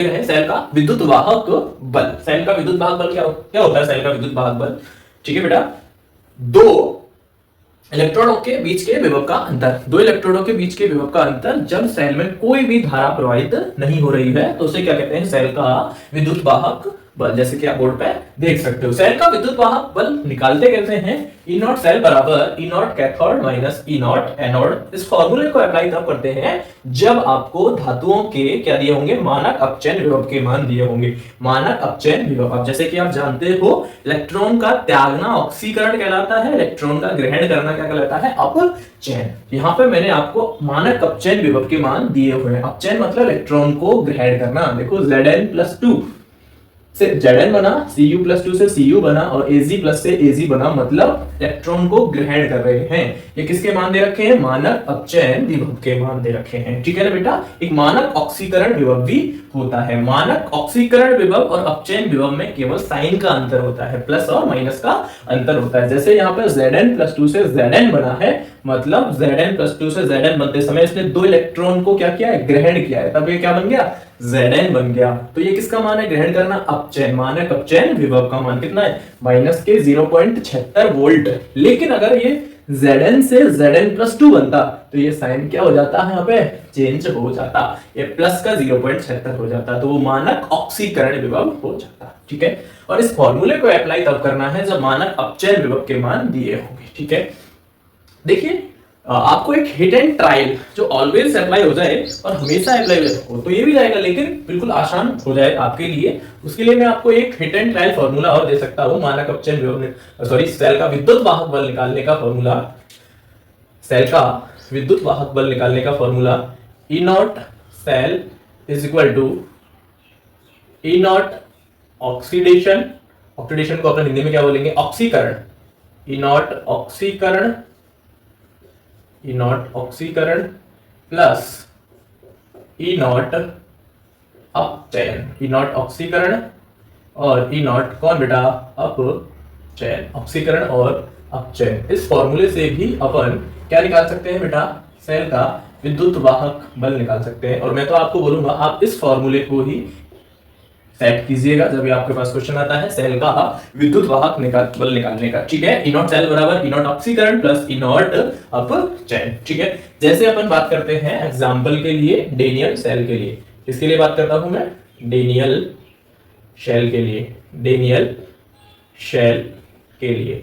है सेल का विद्युत वाहक बल। सेल का विद्युत वाहक बल क्या होता है? सेल का विद्युत वाहक बल, ठीक है बेटा, दो इलेक्ट्रॉनों के बीच के विभव का अंतर, दो इलेक्ट्रॉनों के बीच के विभव का अंतर जब सेल में कोई भी धारा प्रवाहित नहीं हो रही है तो उसे क्या कहते हैं? सेल का विद्युत वाहक बल। जैसे कि आप बोर्ड पे देख सकते हो, सेल का विद्युत वाहक बल निकालते कैसे हैं? ई नॉट सेल बराबर E naught cathode minus E naught anode. इस फॉर्मूले को अप्लाई तब करते हैं जब आपको धातुओं के क्या दिए होंगे? मानक अपचयन विभव के मान दिए होंगे। मानक अपचयन विभव, अब जैसे कि आप जानते हो इलेक्ट्रॉन का त्यागना ऑक्सीकरण कहलाता है, इलेक्ट्रॉन का ग्रहण करना क्या कहलाता है? अपचयन। यहाँ पे मैंने आपको मानक अपचयन विभव के मान दिए हुए हैं। अपचयन मतलब इलेक्ट्रॉन को ग्रहण करना। देखो Zn+2 से Zn बना, Cu+2 से Cu बना और Ag+ से Ag बना, मतलब इलेक्ट्रॉन को ग्रहण कर रहे हैं। ये किसके मान दे रखे हैं? मानक अपचयन विभव के मान दे रखे हैं, ठीक है ना बेटा। एक मानक ऑक्सीकरण विभव भी होता है। मानक ऑक्सीकरण विभव और अपचयन विभव में केवल साइन का अंतर होता है, प्लस और माइनस का अंतर होता है। जैसे यहाँ पर Zn+2 से Zn बना है, मतलब Zn+2 से Zn बनते समय इसने दो इलेक्ट्रॉन को क्या किया है? ग्रहण किया है, तब ये क्या बन गया? Zn बन गया। तो ये किसका मान है? ग्रहण करना अपचयन, मानक अपचयन विभव का मान कितना है? माइनस के 0.76 वोल्ट। लेकिन अगर ये Zn से Zn+2 बनता तो ये साइन क्या हो जाता है? यहाँ पे चेंज हो जाता, ये प्लस का 0.76 हो जाता, तो वो मानक ऑक्सीकरण विभव हो जाता, ठीक है। और इस फॉर्मूले को अप्लाई तब करना है जब मानक अपचयन विभव के मान दिए होंगे, ठीक है। देखिए आपको एक हिट एंड ट्रायल जो ऑलवेज अप्लाई हो जाए और हमेशा अप्लाई हो तो ये भी जाएगा, लेकिन बिल्कुल आसान हो जाए आपके लिए, उसके लिए मैं आपको एक हिट एंड ट्रायल फॉर्मूला और दे सकता हूं। मानक अपचयन विभव, सॉरी, सेल का विद्युत वाहक बल निकालने का फॉर्मूला, सेल का विद्युत वाहक बल निकालने का formula E naught cell is equal to E naught oxidation, oxidation को अपन हिंदी में क्या बोलेंगे? ऑक्सीकरण। ई नॉट ऑक्सीकरण, ई नॉट ऑक्सीकरण प्लस ई नॉट अपचयन। ई नॉट ऑक्सीकरण और ई नॉट कौन बेटा? अपचयन। ऑक्सीकरण और अपचयन, इस फॉर्मूले से भी अपन क्या निकाल सकते हैं बेटा? सेल का विद्युत वाहक बल निकाल सकते हैं। और मैं तो आपको बोलूंगा आप इस फॉर्मूले को ही सेट कीजिएगा जब भी आपके पास क्वेश्चन आता है सेल का विद्युत वाहक बल निकालने का, ठीक है। ई नॉट सेल बराबर ई नॉट ऑक्सीकरण प्लस ई नॉट अपचयन, ठीक है। जैसे अपन बात करते हैं एग्जांपल के लिए डेनियल सेल के लिए, किसके लिए बात करता हूं मैं? डेनियल शेल के लिए, डेनियल शेल के लिए,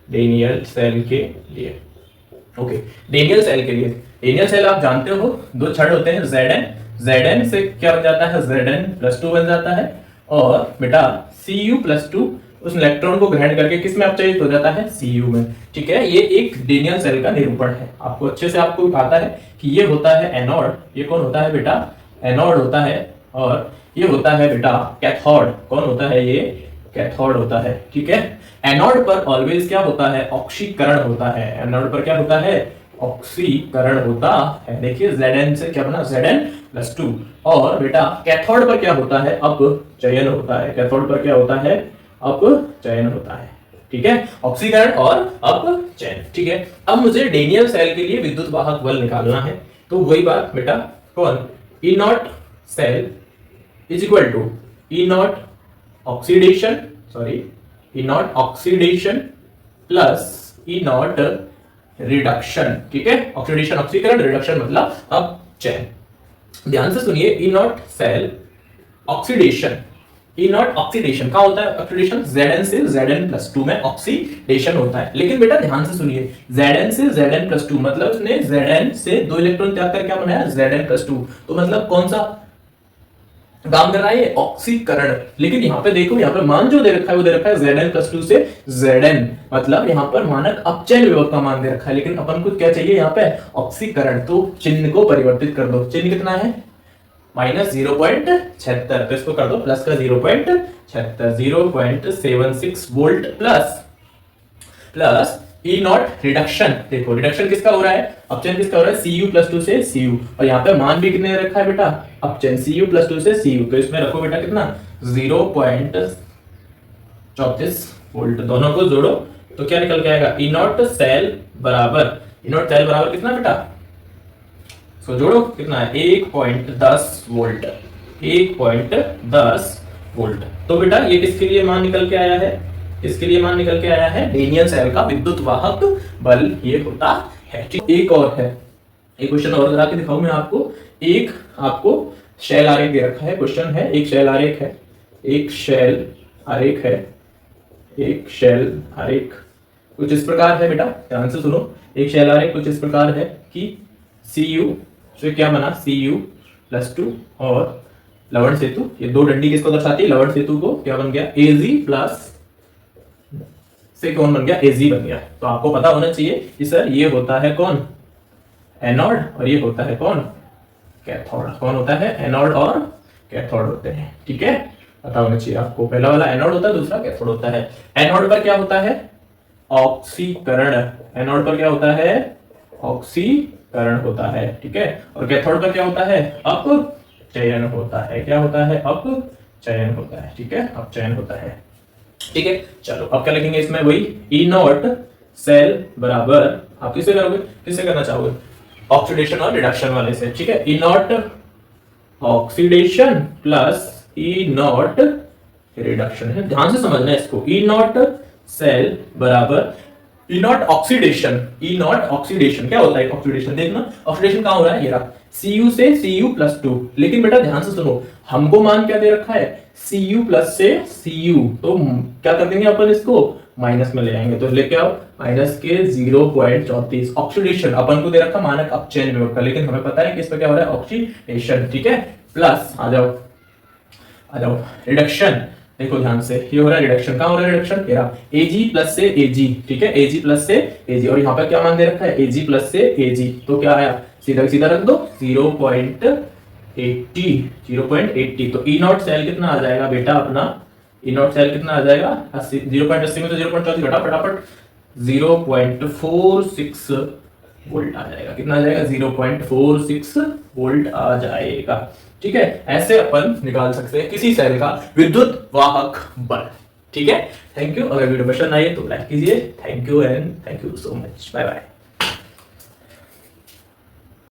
डेनियल सेल के लिए, ओके। डेनियल सेल के लिए, डेनियल सेल आप जानते हो दो छड़ होते हैं Zn, Zn से क्या बन जाता है? Zn+2 बन जाता है, और बेटा Cu+2 उस इलेक्ट्रॉन को ग्रहण करके किस में अपचयित हो जाता है? Cu में, ठीक है। ये एक डेनियल सेल का निरूपण है। आपको अच्छे से आपको आता है कि ये होता है एनोड, ये कौन होता है बेटा? एनोड होता है, और ये होता है बेटा कैथोड, कौन होता है? ये कैथोड होता है, ठीक है। एनोड पर ऑलवेज क्या होता है? ऑक्सीकरण होता है। एनोड पर क्या होता है? ऑक्सीकरण होता है। देखिए Zn से क्या बना? Zn+2। और बेटा कैथोड पर क्या होता है? अपचयन होता है। कैथोड पर क्या होता है? अपचयन होता है, ठीक है। ऑक्सीकरण और अपचयन, ठीक है। अब मुझे डेनियल सेल के लिए विद्युत वाहक बल निकालना है, तो वही बात बेटा, कौन? E naught cell is equal to E naught oxidation, sorry, E naught oxidation plus E naught reduction, ठीक है। ऑक्सीडेशन ऑक्सीकरण, रिडक्शन मतलब अपचयन। ध्यान से सुनिए, E naught cell oxidation, E naught oxidation कहाँ होता है? ऑक्सीडेशन Zn से Zn+2 में ऑक्सीडेशन होता है। लेकिन बेटा ध्यान से सुनिए, Zn से Zn+2 मतलब उसने Zn से दो इलेक्ट्रॉन त्याग कर क्या बनाया? Zn+2, तो मतलब कौन सा काम कर रहा है? ऑक्सीकरण। लेकिन यहाँ पे देखो, यहाँ पे मान जो दे रखा है वो दे रखा है Zn+2 से Zn, मतलब यहाँ पर मानक अपचयन विभव का मान दे रखा है, लेकिन अपन को क्या चाहिए यहाँ पे? ऑक्सीकरण। तो चिन्ह को परिवर्तित कर दो। चिन्ह कितना है? -0.76, तो इसको कर दो प्लस का 0.76, 0.76 volt plus E naught reduction. देखो रिडक्शन किसका हो रहा है? अपचयन किसका हो रहा है? Cu+2 से Cu, और यहाँ पे मान भी कितने रखा है बेटा? अपचयन Cu+2 से Cu, तो इसमें रखो बेटा कितना? 0.34 वोल्ट। दोनों को जोड़ो तो क्या निकल के आएगा? ई नॉट सेल बराबर कितना बेटा? सो जोड़ो कितना है? 1.10 वोल्ट, 1.10 वोल्ट। तो बेटा ये किसके लिए मान निकल के आया है? इसके लिए मान निकल के आया है डेनियल सेल का विद्युत वाहक बल ये होता है। एक और है, एक क्वेश्चन और करा के दिखाऊं मैं आपको। एक आपको शेल आरेख दे रखा है, क्वेश्चन है एक शेल आरेख है, एक शेल आरेख है, एक शेल आरेख कुछ इस प्रकार है बेटा, ध्यान से सुनो। एक शेल आरेख कुछ इस प्रकार है कि Cu से क्या बना, Cu+2 और लवण सेतु, ये दो डंडी किसको दर्शाती है? लवण सेतु को। क्या बन गया? Ag प्लस से कौन बन गया? Ag बन गया। तो आपको पता होना चाहिए कि सर ये होता है कौन? एनोड, और ये होता है कौन? कैथोड। कौन होता है? एनोड और कैथोड होते हैं, ठीक है, पता होना चाहिए आपको। पहला वाला एनोड होता है, दूसरा कैथोड होता है। एनोड पर क्या होता है? ऑक्सीकरण। एनोड पर क्या होता है? ऑक्सीकरण होता है, ठीक है। और कैथोड पर क्या होता है? अपचयन होता है। क्या होता है? अपचयन होता है, ठीक है, अपचयन होता है, ठीक है। चलो अब क्या लिखेंगे इसमें? वही ई नॉट सेल बराबर, आप किससे करोगे, किससे करना चाहोगे? ऑक्सीडेशन और रिडक्शन वाले से, ठीक है। E naught oxidation plus E naught reduction है, ध्यान से समझना है इसको। ई नॉट सेल बराबर E naught oxidation. E naught oxidation क्या होता है? ऑक्सीडेशन देखना, ऑक्सीडेशन कहां हो रहा है? ये रहा, Cu से Cu+2। लेकिन बेटा ध्यान से सुनो, हमको मान क्या दे रखा है? Cu प्लस से Cu, तो क्या कर देंगे अपन इसको? माइनस में ले आएंगे, तो लेके आओ माइनस के 0.34। ऑक्सीडेशन अपन को दे रखा मानक अपचयन विभव का, लेकिन हमें पता है कि इसमें क्या हो रहा है? ऑक्सीडेशन, ठीक है। प्लस आ जाओ रिडक्शन, देखो ध्यान से, ये हो रहा है रिडक्शन। कहां हो रहा है रिडक्शन? ये रहा Ag प्लस से Ag, ठीक है, Ag प्लस से Ag, और यहाँ पर क्या मान दे रखा है? Ag प्लस से Ag, तो क्या आया? सीधा सीधा रख दो 0.80। तो ई नॉट सेल कितना आ जाएगा बेटा अपना? ई नॉट सेल कितना आ जाएगा? 0.80 में तो 0.34 घटा फटाफट, 0.46 वोल्ट आ जाएगा। कितना आ जाएगा? 0.46 वोल्ट आ जाएगा, ठीक है। ऐसे अपन निकाल सकते हैं किसी सेल का विद्युत वाहक बल, ठीक है। Thank you. अगर वीडियो पसंद आई तो लाइक कीजिए। Thank you and thank you so much. Bye bye.